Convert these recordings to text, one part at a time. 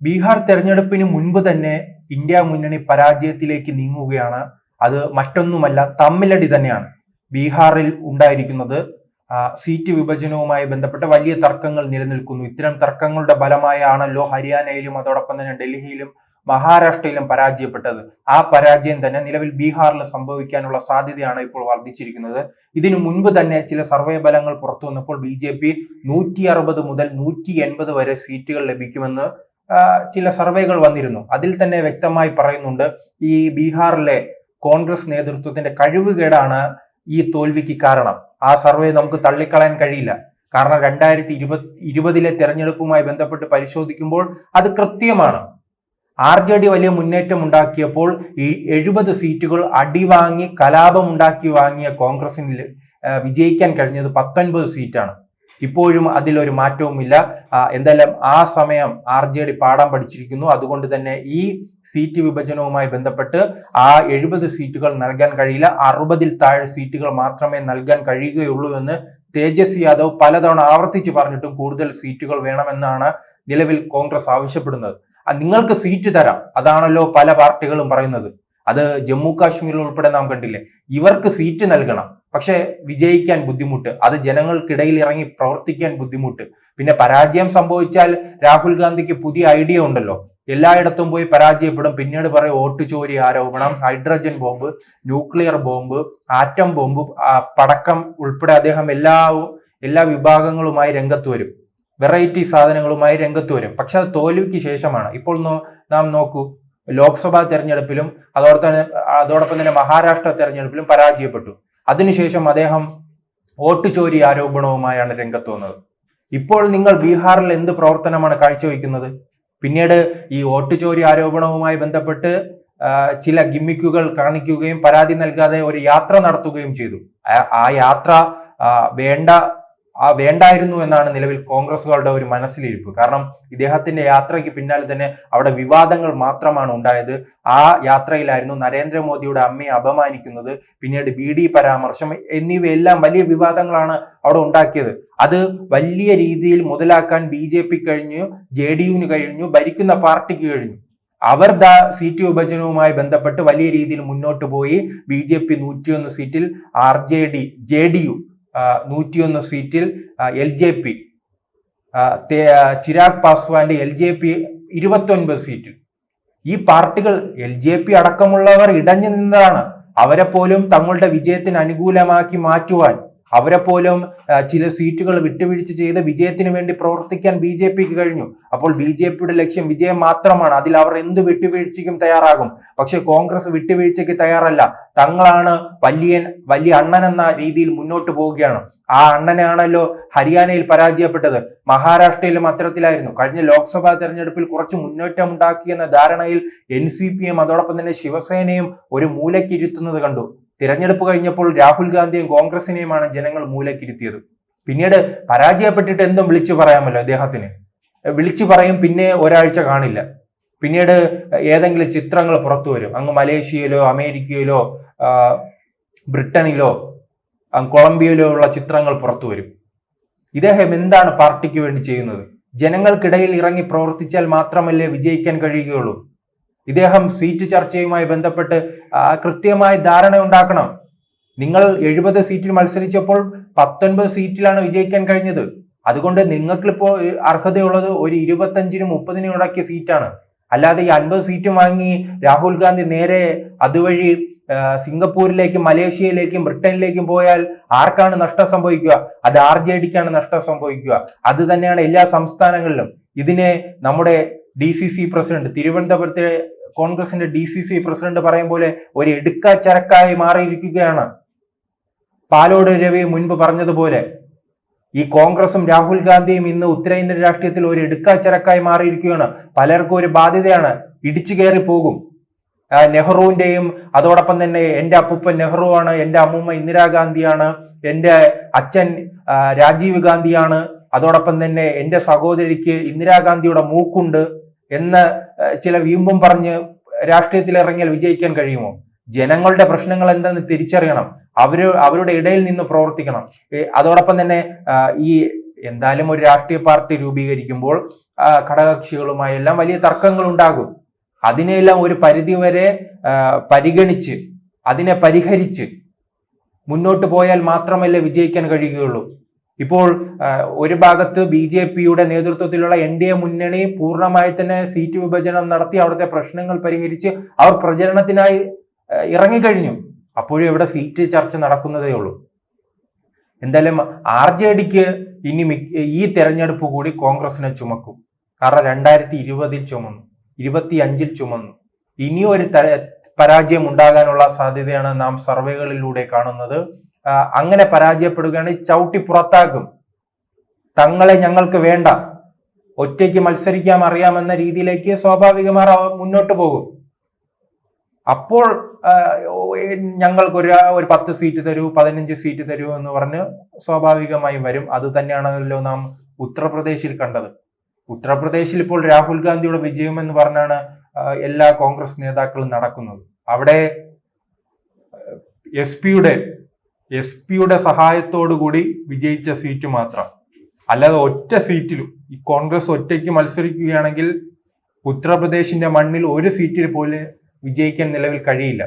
ബീഹാർ തെരഞ്ഞെടുപ്പിന് മുൻപ് തന്നെ ഇന്ത്യ മുന്നണി പരാജയത്തിലേക്ക് നീങ്ങുകയാണ്. അത് മറ്റൊന്നുമല്ല, തമ്മിലടി തന്നെയാണ് ബീഹാറിൽ ഉണ്ടായിരിക്കുന്നത്. സീറ്റ് വിഭജനവുമായി ബന്ധപ്പെട്ട വലിയ തർക്കങ്ങൾ നിലനിൽക്കുന്നു. ഇത്തരം തർക്കങ്ങളുടെ ഫലമായാണല്ലോ ഹരിയാനയിലും അതോടൊപ്പം തന്നെ ഡൽഹിയിലും മഹാരാഷ്ട്രയിലും പരാജയപ്പെട്ടത്. ആ പരാജയം തന്നെ നിലവിൽ ബീഹാറിൽ സംഭവിക്കാനുള്ള സാധ്യതയാണ് ഇപ്പോൾ വർദ്ധിച്ചിരിക്കുന്നത്. ഇതിനു മുൻപ് തന്നെ ചില സർവേ ഫലങ്ങൾ പുറത്തു വന്നപ്പോൾ BJP 160 മുതൽ 180 വരെ സീറ്റുകൾ ലഭിക്കുമെന്ന് ചില സർവേകൾ വന്നിരുന്നു. അതിൽ തന്നെ വ്യക്തമായി പറയുന്നുണ്ട്, ഈ ബീഹാറിലെ കോൺഗ്രസ് നേതൃത്വത്തിന്റെ കഴിവുകേടാണ് ഈ തോൽവിക്ക് കാരണം. ആ സർവേ നമുക്ക് തള്ളിക്കളയാൻ കഴിയില്ല. കാരണം 2020 തെരഞ്ഞെടുപ്പുമായി ബന്ധപ്പെട്ട് പരിശോധിക്കുമ്പോൾ അത് കൃത്യമാണ്. RJD വലിയ മുന്നേറ്റം ഉണ്ടാക്കിയപ്പോൾ 70 സീറ്റുകൾ അടിവാങ്ങി കലാപം ഉണ്ടാക്കി വാങ്ങിയ കോൺഗ്രസിന് വിജയിക്കാൻ കഴിഞ്ഞത് 19 സീറ്റാണ്. ഇപ്പോഴും അതിലൊരു മാറ്റവുമില്ല. എന്തായാലും ആ സമയം RJD പാഠം പഠിച്ചിരിക്കുന്നു. അതുകൊണ്ട് തന്നെ ഈ സീറ്റ് വിഭജനവുമായി ബന്ധപ്പെട്ട് ആ 70 സീറ്റുകൾ നൽകാൻ കഴിയില്ല, 60-ൽ താഴെ സീറ്റുകൾ മാത്രമേ നൽകാൻ കഴിയുകയുള്ളൂ എന്ന് തേജസ്വി യാദവ് പലതവണ ആവർത്തിച്ച് പറഞ്ഞിട്ടും കൂടുതൽ സീറ്റുകൾ വേണമെന്നാണ് നിലവിൽ കോൺഗ്രസ് ആവശ്യപ്പെടുന്നത്. നിങ്ങൾക്ക് സീറ്റ് തരാം, അതാണല്ലോ പല പാർട്ടികളും പറയുന്നത്. അത് ജമ്മു കാശ്മീരിൽ ഉൾപ്പെടെ നാം കണ്ടില്ലേ. ഇവർക്ക് സീറ്റ് നൽകണം, പക്ഷെ വിജയിക്കാൻ ബുദ്ധിമുട്ട്, അത് ജനങ്ങൾക്കിടയിൽ ഇറങ്ങി പ്രവർത്തിക്കാൻ ബുദ്ധിമുട്ട്. പിന്നെ പരാജയം സംഭവിച്ചാൽ രാഹുൽ ഗാന്ധിക്ക് പുതിയ ഐഡിയ ഉണ്ടല്ലോ, എല്ലായിടത്തും പോയി പരാജയപ്പെടും. പിന്നീട് പറയും വോട്ട് ചോരി ആരോപണം, hydrogen bomb, nuclear bomb, atom bomb, പടക്കം ഉൾപ്പെടെ അദ്ദേഹം എല്ലാ വിഭാഗങ്ങളുമായി രംഗത്ത് വരും, വെറൈറ്റി സാധനങ്ങളുമായി രംഗത്ത് വരും. പക്ഷെ അത് തോൽവിക്ക് ശേഷമാണ്. ഇപ്പോൾ നാം നോക്കൂ, ലോക്സഭാ തെരഞ്ഞെടുപ്പിലും അതോടൊപ്പം തന്നെ മഹാരാഷ്ട്ര തെരഞ്ഞെടുപ്പിലും പരാജയപ്പെട്ടു. അതിനുശേഷം അദ്ദേഹം വോട്ട് ചോരി ആരോപണവുമായാണ് രംഗത്ത് വന്നത്. ഇപ്പോൾ നിങ്ങൾ ബീഹാറിൽ എന്ത് പ്രവർത്തനമാണ് കാഴ്ചവെക്കുന്നത്? പിന്നീട് ഈ വോട്ട് ചോരി ആരോപണവുമായി ബന്ധപ്പെട്ട് ചില ഗിമ്മിക്കുകൾ കാണിക്കുകയും പരാതി നൽകാതെ ഒരു യാത്ര നടത്തുകയും ചെയ്തു. ആ യാത്ര വേണ്ടായിരുന്നു എന്നാണ് നിലവിൽ കോൺഗ്രസുകളുടെ ഒരു മനസ്സിലിരിപ്പ്. കാരണം ഇദ്ദേഹത്തിന്റെ യാത്രയ്ക്ക് പിന്നാലെ തന്നെ അവിടെ വിവാദങ്ങൾ മാത്രമാണ് ഉണ്ടായത്. ആ യാത്രയിലായിരുന്നു നരേന്ദ്രമോദിയുടെ അമ്മയെ അപമാനിക്കുന്നത്, പിന്നീട് BD പരാമർശം എന്നിവയെല്ലാം വലിയ വിവാദങ്ങളാണ് അവിടെ ഉണ്ടാക്കിയത്. അത് വലിയ രീതിയിൽ മുതലാക്കാൻ BJP കഴിഞ്ഞു, JDU-ന് കഴിഞ്ഞു, ഭരിക്കുന്ന പാർട്ടിക്ക് കഴിഞ്ഞു. അവർ സീറ്റ് വിഭജനവുമായി ബന്ധപ്പെട്ട് വലിയ രീതിയിൽ മുന്നോട്ട് പോയി. BJP 101 സീറ്റിൽ, JDU 101 സീറ്റിൽ, LJP ചിരാഗ് പാസ്വാന്റെ LJP 29 സീറ്റിൽ. ഈ പാർട്ടികൾ LJP അടക്കമുള്ളവർ ഇടഞ്ഞു നിന്നതാണ്. അവരെ പോലും തങ്ങളുടെ വിജയത്തിന് അനുകൂലമാക്കി മാറ്റുവാൻ, അവരെ പോലും ചില സീറ്റുകൾ വിട്ടുവീഴ്ച ചെയ്ത് വിജയത്തിന് വേണ്ടി പ്രവർത്തിക്കാൻ BJPക്ക് കഴിഞ്ഞു. അപ്പോൾ BJPയുടെ ലക്ഷ്യം വിജയം മാത്രമാണ്. അതിൽ അവർ എന്ത് വിട്ടുവീഴ്ചയ്ക്കും തയ്യാറാകും. പക്ഷെ കോൺഗ്രസ് വിട്ടുവീഴ്ചയ്ക്ക് തയ്യാറല്ല. തങ്ങളാണ് വലിയ അണ്ണൻ എന്ന രീതിയിൽ മുന്നോട്ട് പോവുകയാണ്. ആ അണ്ണനാണല്ലോ ഹരിയാനയിൽ പരാജയപ്പെട്ടത്, മഹാരാഷ്ട്രയിലും അത്തരത്തിലായിരുന്നു. കഴിഞ്ഞ ലോക്സഭാ തെരഞ്ഞെടുപ്പിൽ കുറച്ച് മുന്നേറ്റം ഉണ്ടാക്കിയെന്ന ധാരണയിൽ NCPയും അതോടൊപ്പം തന്നെ ശിവസേനയും ഒരു മൂലക്കിരുത്തുന്നത് കണ്ടു. തിരഞ്ഞെടുപ്പ് കഴിഞ്ഞപ്പോൾ രാഹുൽ ഗാന്ധിയും കോൺഗ്രസിനെയുമാണ് ജനങ്ങൾ മൂലക്കിരുത്തിയത്. പിന്നീട് പരാജയപ്പെട്ടിട്ട് എന്തും വിളിച്ചു പറയാമല്ലോ അദ്ദേഹത്തിന്. വിളിച്ചു പറയും, പിന്നെ ഒരാഴ്ച കാണില്ല. പിന്നീട് ഏതെങ്കിലും ചിത്രങ്ങൾ പുറത്തു വരും. അങ്ങ് മലേഷ്യയിലോ അമേരിക്കയിലോ ബ്രിട്ടനിലോ കൊളംബിയയിലോ ഉള്ള ചിത്രങ്ങൾ പുറത്തു വരും. ഇദ്ദേഹം എന്താണ് പാർട്ടിക്ക് വേണ്ടി ചെയ്യുന്നത്? ജനങ്ങൾക്കിടയിൽ ഇറങ്ങി പ്രവർത്തിച്ചാൽ മാത്രമല്ലേ വിജയിക്കാൻ കഴിയുകയുള്ളൂ. ഇദ്ദേഹം സീറ്റ് ചർച്ചയുമായി ബന്ധപ്പെട്ട് കൃത്യമായി ധാരണ ഉണ്ടാക്കണം. നിങ്ങൾ 70 സീറ്റിൽ മത്സരിച്ചപ്പോൾ 19 സീറ്റിലാണ് വിജയിക്കാൻ കഴിഞ്ഞത്. അതുകൊണ്ട് നിങ്ങൾക്കിപ്പോൾ അർഹതയുള്ളത് ഒരു 25-നും 30-നും ഇടയ്ക്ക് സീറ്റാണ്. അല്ലാതെ ഈ 50 സീറ്റും വാങ്ങി രാഹുൽ ഗാന്ധി നേരെ അതുവഴി സിംഗപ്പൂരിലേക്കും മലേഷ്യയിലേക്കും ബ്രിട്ടനിലേക്കും പോയാൽ ആർക്കാണ് നഷ്ടം സംഭവിക്കുക? അത് RJDക്കാണ് നഷ്ടം സംഭവിക്കുക. അത് തന്നെയാണ് എല്ലാ സംസ്ഥാനങ്ങളിലും. ഇതിനെ നമ്മുടെ DCC പ്രസിഡന്റ്, തിരുവനന്തപുരത്തെ കോൺഗ്രസിന്റെ DCC പ്രസിഡന്റ് പറയും പോലെ ഒരു എടുക്കാച്ചരക്കായി മാറിയിരിക്കുകയാണ്. പാലോട് രവി മുൻപ് പറഞ്ഞതുപോലെ ഈ കോൺഗ്രസും രാഹുൽ ഗാന്ധിയും ഇന്ന് ഉത്തരേന്ത്യൻ രാഷ്ട്രീയത്തിൽ ഒരു എടുക്കാച്ചരക്കായി മാറിയിരിക്കുകയാണ്. പലർക്കും ഒരു ബാധ്യതയാണ്, ഇടിച്ചു കയറി പോകും. നെഹ്റുവിന്റെയും അതോടൊപ്പം തന്നെ എൻ്റെ അപ്പൂപ്പൻ നെഹ്റു ആണ്, എൻ്റെ അമ്മൂമ്മ ഇന്ദിരാഗാന്ധിയാണ്, എൻ്റെ അച്ഛൻ രാജീവ് ഗാന്ധിയാണ്, അതോടൊപ്പം തന്നെ എൻ്റെ സഹോദരിക്ക് ഇന്ദിരാഗാന്ധിയുടെ മൂക്കുണ്ട് എന്ന് ചില വീമ്പും പറഞ്ഞ് രാഷ്ട്രീയത്തിൽ ഇറങ്ങിയാൽ വിജയിക്കാൻ കഴിയുമോ? ജനങ്ങളുടെ പ്രശ്നങ്ങൾ എന്തെന്ന് തിരിച്ചറിയണം. അവരുടെ ഇടയിൽ നിന്ന് പ്രവർത്തിക്കണം. അതോടൊപ്പം തന്നെ ഈ എന്തായാലും ഒരു രാഷ്ട്രീയ പാർട്ടി രൂപീകരിക്കുമ്പോൾ ഘടകകക്ഷികളുമായി എല്ലാം വലിയ തർക്കങ്ങൾ ഉണ്ടാകും. അതിനെല്ലാം ഒരു പരിധിവരെ പരിഗണിച്ച് അതിനെ പരിഹരിച്ച് മുന്നോട്ട് പോയാൽ മാത്രമല്ലേ വിജയിക്കാൻ കഴിയുകയുള്ളൂ. ഇപ്പോൾ ഒരു ഭാഗത്ത് BJPയുടെ നേതൃത്വത്തിലുള്ള NDA മുന്നണി പൂർണ്ണമായി തന്നെ സീറ്റ് വിഭജനം നടത്തി അവിടുത്തെ പ്രശ്നങ്ങൾ പരിഹരിച്ച് അവർ പ്രചരണത്തിനായി ഇറങ്ങിക്കഴിഞ്ഞു. അപ്പോഴും ഇവിടെ സീറ്റ് ചർച്ച നടക്കുന്നതേ ഉള്ളൂ. എന്തായാലും RJDക്ക് ഇനി ഈ തെരഞ്ഞെടുപ്പ് കൂടി കോൺഗ്രസിനെ ചുമക്കും. കാരണം 2020 ചുമന്നു, 2025 ചുമന്നു. ഇനിയും ഒരു പരാജയം ഉണ്ടാകാനുള്ള സാധ്യതയാണ് നാം സർവേകളിലൂടെ കാണുന്നത്. അങ്ങനെ പരാജയപ്പെടുകയാണെങ്കിൽ ചവിട്ടി പുറത്താക്കും. തങ്ങളെ ഞങ്ങൾക്ക് വേണ്ട, ഒറ്റയ്ക്ക് മത്സരിക്കാൻ അറിയാമെന്ന രീതിയിലേക്ക് സ്വാഭാവികമായി മുന്നോട്ട് പോകും. അപ്പോൾ ഞങ്ങൾക്കൊരു 10 സീറ്റ് തരൂ, 15 സീറ്റ് തരൂ എന്ന് പറഞ്ഞ് സ്വാഭാവികമായും വരും. അത് തന്നെയാണല്ലോ നാം ഉത്തർപ്രദേശിൽ കണ്ടത്. ഉത്തർപ്രദേശിൽ ഇപ്പോൾ രാഹുൽ ഗാന്ധിയുടെ വിജയം എന്ന് പറഞ്ഞാണ് എല്ലാ കോൺഗ്രസ് നേതാക്കളും നടക്കുന്നത്. അവിടെ എസ് പിയുടെ സഹായത്തോടു കൂടി വിജയിച്ച സീറ്റ് മാത്രം, അല്ലാതെ ഒറ്റ സീറ്റിലും ഈ കോൺഗ്രസ് ഒറ്റയ്ക്ക് മത്സരിക്കുകയാണെങ്കിൽ ഉത്തർപ്രദേശിന്റെ മണ്ണിൽ ഒരു സീറ്റിൽ പോലും വിജയിക്കാൻ നിലവിൽ കഴിയില്ല.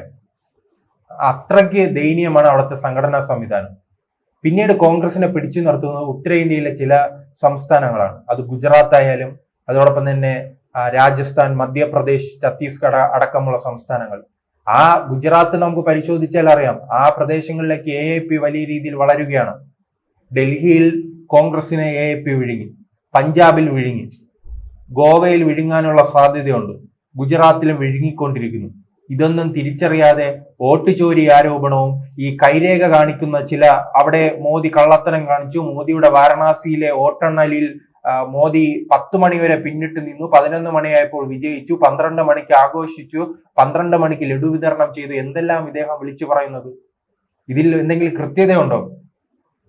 അത്രയ്ക്ക് ദയനീയമാണ് അവിടുത്തെ സംഘടനാ സംവിധാനം. പിന്നീട് കോൺഗ്രസിനെ പിടിച്ചു നിർത്തുന്നത് ഉത്തരേന്ത്യയിലെ ചില സംസ്ഥാനങ്ങളാണ്. അത് ഗുജറാത്ത് ആയാലും അതോടൊപ്പം തന്നെ രാജസ്ഥാൻ, മധ്യപ്രദേശ്, ഛത്തീസ്ഗഡ് അടക്കമുള്ള സംസ്ഥാനങ്ങൾ. ആ ഗുജറാത്ത് നമുക്ക് പരിശോധിച്ചാൽ അറിയാം, ആ പ്രദേശങ്ങളിലേക്ക് AAP വലിയ രീതിയിൽ വളരുകയാണ്. ഡൽഹിയിൽ കോൺഗ്രസിനെ AAP വിഴുങ്ങി, പഞ്ചാബിൽ വിഴുങ്ങി, ഗോവയിൽ വിഴുങ്ങാനുള്ള സാധ്യതയുണ്ട്, ഗുജറാത്തിലും വിഴുങ്ങിക്കൊണ്ടിരിക്കുന്നു. ഇതൊന്നും തിരിച്ചറിയാതെ വോട്ട് ചോരി ആരോപണവും ഈ കൈരേഖ കാണിക്കുന്ന ചില, അവിടെ മോദി കള്ളത്തനം കാണിച്ചു, മോദിയുടെ വാരണാസിയിലെ വോട്ടെണ്ണലിൽ മോദി 10 മണി വരെ പിന്നിട്ട് നിന്നു, 11 മണിയായപ്പോൾ വിജയിച്ചു, 12 മണിക്ക് ആഘോഷിച്ചു, 12 മണിക്ക് ലഡു വിതരണം ചെയ്തു, എന്തെല്ലാം ഇദ്ദേഹം വിളിച്ചു പറയുന്നത്? ഇതിൽ എന്തെങ്കിലും കൃത്യതയുണ്ടോ?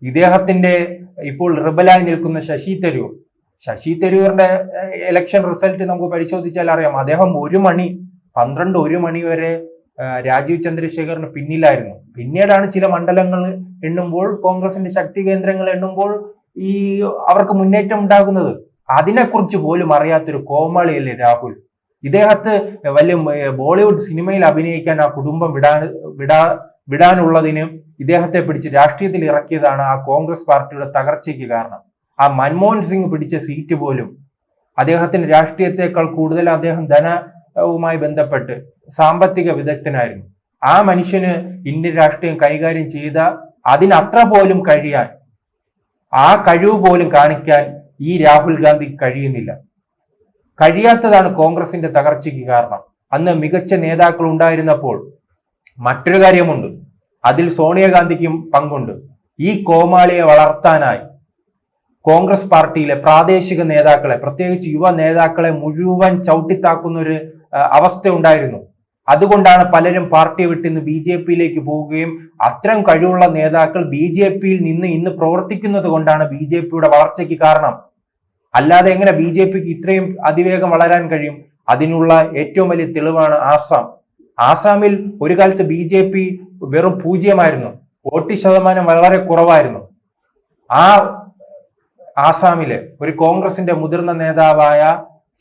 ഇദ്ദേഹത്തിന്റെ ഇപ്പോൾ റിബലായി നിൽക്കുന്ന ശശി തരൂരിന്റെ ഇലക്ഷൻ റിസൾട്ട് നമുക്ക് പരിശോധിച്ചാൽ അറിയാം. അദ്ദേഹം 1 മണി വരെ രാജീവ് ചന്ദ്രശേഖറിന് പിന്നിലായിരുന്നു. പിന്നീടാണ് ചില മണ്ഡലങ്ങൾ എണ്ണുമ്പോൾ, കോൺഗ്രസിന്റെ ശക്തി കേന്ദ്രങ്ങൾ എണ്ണുമ്പോൾ അവർക്ക് മുന്നേറ്റം ഉണ്ടാകുന്നത്. അതിനെക്കുറിച്ച് പോലും അറിയാത്തൊരു കോമാളിയല്ലേ രാഹുൽ. ഇദ്ദേഹത്തെ വലിയ ബോളിവുഡ് സിനിമയിൽ അഭിനയിക്കാൻ ആ കുടുംബം വിടാനുള്ളതിന് ഇദ്ദേഹത്തെ പിടിച്ച് രാഷ്ട്രീയത്തിൽ ഇറക്കിയതാണ് ആ കോൺഗ്രസ് പാർട്ടിയുടെ തകർച്ചയ്ക്ക് കാരണം. ആ മൻമോഹൻ സിംഗ് പിടിച്ച സീറ്റ് പോലും അദ്ദേഹത്തിന് രാഷ്ട്രീയത്തെക്കാൾ കൂടുതൽ അദ്ദേഹം ധനവുമായി ബന്ധപ്പെട്ട് സാമ്പത്തിക വിദഗ്ധനായിരുന്നു. ആ മനുഷ്യന് ഇന്ത്യൻ രാഷ്ട്രീയം കൈകാര്യം ചെയ്ത അതിനത്ര പോലും കഴിയാൻ, ആ കഴിവ് പോലും കാണിക്കാൻ ഈ രാഹുൽ ഗാന്ധിക്ക് കഴിയുന്നില്ല. കഴിയാത്തതാണ് കോൺഗ്രസിന്റെ തകർച്ചയ്ക്ക് കാരണം. അന്ന് മികച്ച നേതാക്കൾ ഉണ്ടായിരുന്നപ്പോൾ മറ്റൊരു കാര്യമുണ്ട്, അതിൽ സോണിയാഗാന്ധിക്കും പങ്കുണ്ട്. ഈ കോമാളിയെ വളർത്താനായി കോൺഗ്രസ് പാർട്ടിയിലെ പ്രാദേശിക നേതാക്കളെ, പ്രത്യേകിച്ച് യുവ നേതാക്കളെ മുഴുവൻ ചവിട്ടിത്താക്കുന്ന ഒരു അവസ്ഥ ഉണ്ടായിരുന്നു. അതുകൊണ്ടാണ് പലരും പാർട്ടി വിട്ടിന്ന് BJPയിലേക്ക് പോവുകയും അത്തരം കഴിവുള്ള നേതാക്കൾ BJPയിൽ നിന്ന് ഇന്ന് പ്രവർത്തിക്കുന്നത് കൊണ്ടാണ് BJPയുടെ വളർച്ചയ്ക്ക് കാരണം. അല്ലാതെ എങ്ങനെ BJPക്ക് ഇത്രയും അതിവേഗം വളരാൻ കഴിയും? അതിനുള്ള ഏറ്റവും വലിയ തെളിവാണ് ആസാമിൽ ഒരു കാലത്ത് BJP വെറും 0 വോട്ട് ശതമാനം വളരെ കുറവായിരുന്നു. ആ ആസാമിലെ ഒരു കോൺഗ്രസിന്റെ മുതിർന്ന നേതാവായ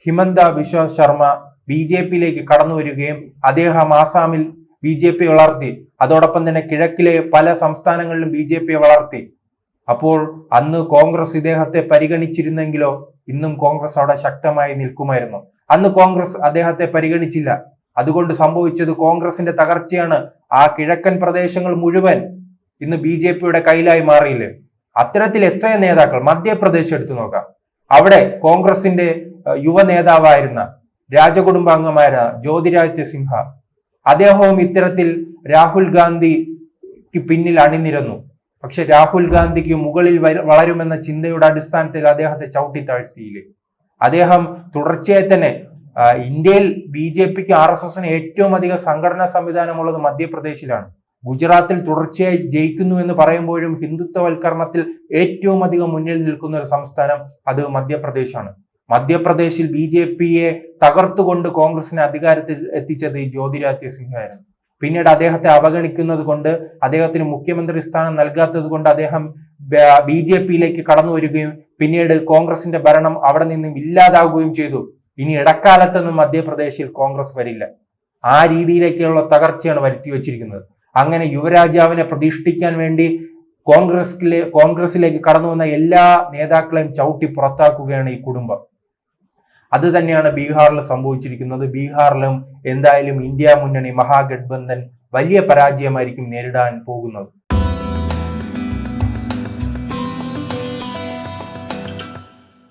ഹിമന്ത ബിശ്വ ശർമ്മ BJPയിലേക്ക് കടന്നു വരികയും അദ്ദേഹം ആസാമിൽ BJP വളർത്തി. അതോടൊപ്പം തന്നെ കിഴക്കിലെ പല സംസ്ഥാനങ്ങളിലും BJPയെ വളർത്തി. അപ്പോൾ അന്ന് കോൺഗ്രസ് ഇദ്ദേഹത്തെ പരിഗണിച്ചിരുന്നെങ്കിലോ ഇന്നും കോൺഗ്രസ് അവിടെ ശക്തമായി നിൽക്കുമായിരുന്നു. അന്ന് കോൺഗ്രസ് അദ്ദേഹത്തെ പരിഗണിച്ചില്ല. അതുകൊണ്ട് സംഭവിച്ചത് കോൺഗ്രസിന്റെ തകർച്ചയാണ്. ആ കിഴക്കൻ പ്രദേശങ്ങൾ മുഴുവൻ ഇന്ന് BJPയുടെ കയ്യിലായി മാറിയില്ലേ. അത്തരത്തിൽ എത്ര നേതാക്കൾ, മധ്യപ്രദേശ് എടുത്തു നോക്കാം, അവിടെ കോൺഗ്രസിന്റെ യുവ നേതാവായിരുന്ന രാജകുടുംബാംഗമായ ജ്യോതിരാദിത്യ സിൻഹ, അദ്ദേഹവും ഇത്തരത്തിൽ രാഹുൽ ഗാന്ധിക്ക് പിന്നിൽ അണിനിരന്നു. പക്ഷെ രാഹുൽ ഗാന്ധിക്ക് മുകളിൽ വളരുമെന്ന ചിന്തയുടെ അടിസ്ഥാനത്തിൽ അദ്ദേഹത്തെ ചവിട്ടി താഴ്ത്തിയില്ലേ. അദ്ദേഹം തുടർച്ചയായി തന്നെ ഇന്ത്യയിൽ BJPക്ക് RSSന് ഏറ്റവും അധികം സംഘടനാ സംവിധാനമുള്ളത് മധ്യപ്രദേശിലാണ്. ഗുജറാത്തിൽ തുടർച്ചയായി ജയിക്കുന്നു എന്ന് പറയുമ്പോഴും ഹിന്ദുത്വവൽക്കരണത്തിൽ ഏറ്റവും അധികം മുന്നിൽ നിൽക്കുന്ന ഒരു സംസ്ഥാനം അത് മധ്യപ്രദേശാണ്. മധ്യപ്രദേശിൽ BJPയെ തകർത്തുകൊണ്ട് കോൺഗ്രസിനെ അധികാരത്തിൽ എത്തിച്ചത് ജ്യോതിരാദിത്യ സിൻഹ ആയിരുന്നു. പിന്നീട് അദ്ദേഹത്തെ അവഗണിക്കുന്നത് കൊണ്ട്, അദ്ദേഹത്തിന് മുഖ്യമന്ത്രി സ്ഥാനം നൽകാത്തത് കൊണ്ട് അദ്ദേഹം BJP-യിലേക്ക് കടന്നു വരികയും പിന്നീട് കോൺഗ്രസിന്റെ ഭരണം അവിടെ നിന്നും ഇല്ലാതാവുകയും ചെയ്തു. ഇനി ഇടക്കാലത്തൊന്നും മധ്യപ്രദേശിൽ കോൺഗ്രസ് വരില്ല. ആ രീതിയിലേക്കുള്ള തകർച്ചയാണ് വരുത്തി വച്ചിരിക്കുന്നത്. അങ്ങനെ യുവരാജാവിനെ പ്രതിഷ്ഠിക്കാൻ വേണ്ടി കോൺഗ്രസിലേക്ക് കടന്നു വന്ന എല്ലാ നേതാക്കളെയും ചവിട്ടി പുറത്താക്കുകയാണ് ഈ കുടുംബം. അത് തന്നെയാണ് ബീഹാറിൽ സംഭവിച്ചിരിക്കുന്നത്. ബീഹാറിലും എന്തായാലും ഇന്ത്യ മുന്നണി മഹാഗഠബന്ധൻ വലിയ പരാജയമായിരിക്കും നേരിടാൻ പോകുന്നത്.